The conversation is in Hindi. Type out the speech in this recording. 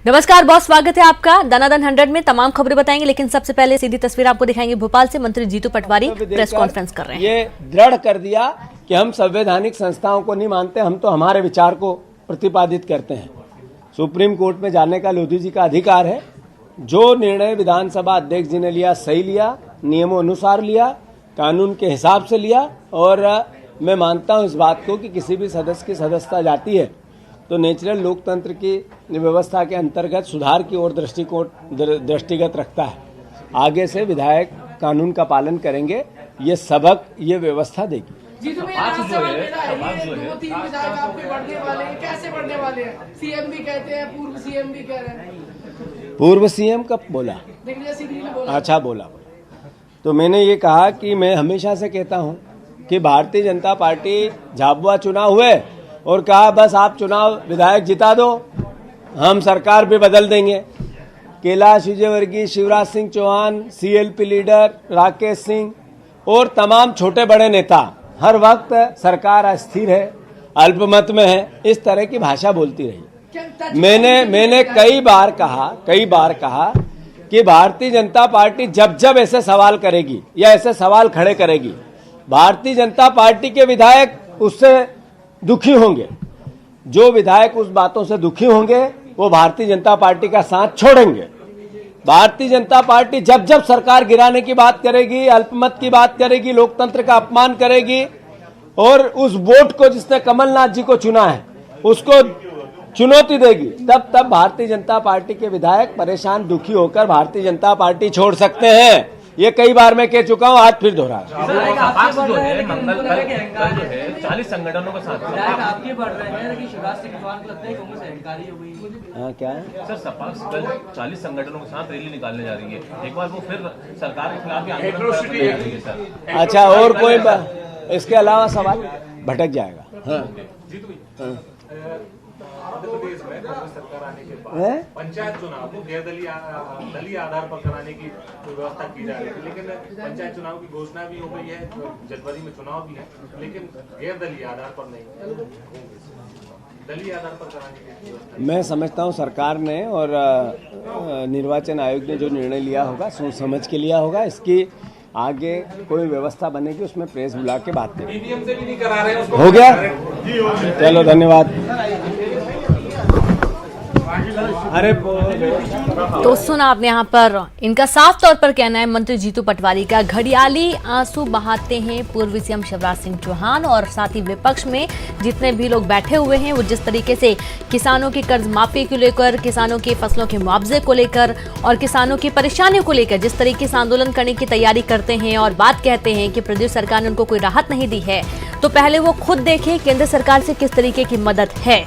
नमस्कार बॉस, स्वागत है आपका दनादन 100 में। तमाम खबरें बताएंगे, लेकिन सबसे पहले सीधी तस्वीर आपको दिखाएंगे। भोपाल से मंत्री जीतू पटवारी प्रेस कॉन्फ्रेंस कर रहे हैं। ये दृढ़ कर दिया कि हम संवैधानिक संस्थाओं को नहीं मानते, हम तो हमारे विचार को प्रतिपादित करते हैं। सुप्रीम कोर्ट में जाने का लोधी जी का अधिकार है। जो निर्णय विधानसभा अध्यक्ष जी ने लिया सही लिया, नियमों अनुसार लिया, कानून के हिसाब से लिया। और मैं मानता हूं इस बात को कि किसी भी सदस्य की सदस्यता जाती है तो नेचुरल लोकतंत्र की व्यवस्था के अंतर्गत सुधार की ओर दृष्टिगत रखता है। आगे से विधायक कानून का पालन करेंगे, ये सबक ये व्यवस्था देगी। जी तो दो तीन विधायक आपके बढ़ने वाले हैं, कैसे बढ़ने वाले हैं? सीएम भी कहते हैं, पूर्व सीएम भी कह रहे हैं। पूर्व सीएम कब बोला? अच्छा बोला। तो मैंने ये कहा कि मैं हमेशा से कहता हूं कि भारतीय जनता पार्टी झाबुआ चुनाव हुए और कहा बस आप चुनाव विधायक जिता दो, हम सरकार भी बदल देंगे। कैलाश विजयवर्गीय, शिवराज सिंह चौहान, सीएलपी लीडर राकेश सिंह और तमाम छोटे बड़े नेता हर वक्त सरकार अस्थिर है, अल्पमत में है, इस तरह की भाषा बोलती रही। मैंने कई बार कहा कि भारतीय जनता पार्टी जब जब ऐसे सवाल करेगी या ऐसे सवाल खड़े करेगी, भारतीय जनता पार्टी के विधायक उससे दुखी होंगे। जो विधायक उस बातों से दुखी होंगे वो भारतीय जनता पार्टी का साथ छोड़ेंगे। भारतीय जनता पार्टी जब जब सरकार गिराने की बात करेगी, अल्पमत की बात करेगी, लोकतंत्र का अपमान करेगी और उस वोट को जिसने कमलनाथ जी को चुना है उसको चुनौती देगी, तब भारतीय जनता पार्टी के विधायक परेशान दुखी होकर भारतीय जनता पार्टी छोड़ सकते हैं। ये कई बार मैं कह चुका हूं, आज फिर दोहरा। 40 संगठनों के साथ आपके बढ़ रहे हैं कि शिवराज सिंह चौहान को लगता है कांग्रेस अधिकारी हो गई। हाँ क्या है सर, सपा कल 40 संगठनों के साथ रैली निकालने जा रही है। एक बार वो फिर सरकार के खिलाफ आंदोलन करने जा रही है सर। अच्छा, और कोई इसके अलावा सवाल भटक जाएगा। हाँ। मध्य प्रदेश में कांग्रेस सरकार आने के बाद पंचायत चुनाव को दलीय आधार पर कराने की व्यवस्था की जा रही है, लेकिन पंचायत चुनाव की घोषणा भी हो गई है, जनवरी में चुनाव भी है, लेकिन गैर दलीय आधार पर नहीं, दलीय आधार पर कराने की व्यवस्था। मैं समझता हूं सरकार ने और निर्वाचन आयोग ने जो निर्णय लिया होगा सोच समझ के लिया होगा। इसकी आगे कोई व्यवस्था बनेगी उसमें प्रेस बुला के बात करेंगे। ईवीएम से भी नहीं करा रहे हैं उसको। हो गया, चलो धन्यवाद। तो सुना आपने यहाँ पर इनका साफ तौर पर कहना है मंत्री जीतू पटवारी का। घड़ियाली आंसू बहाते हैं पूर्व सीएम शिवराज सिंह चौहान और साथ ही विपक्ष में जितने भी लोग बैठे हुए हैं, वो जिस तरीके से किसानों की कर्ज माफी को लेकर, किसानों की फसलों के मुआवजे को लेकर और किसानों की परेशानियों को लेकर जिस तरीके से आंदोलन करने की तैयारी करते हैं और बात कहते हैं कि प्रदेश सरकार ने उनको कोई राहत नहीं दी है, तो पहले वो खुद देखें केंद्र सरकार से किस तरीके की मदद है।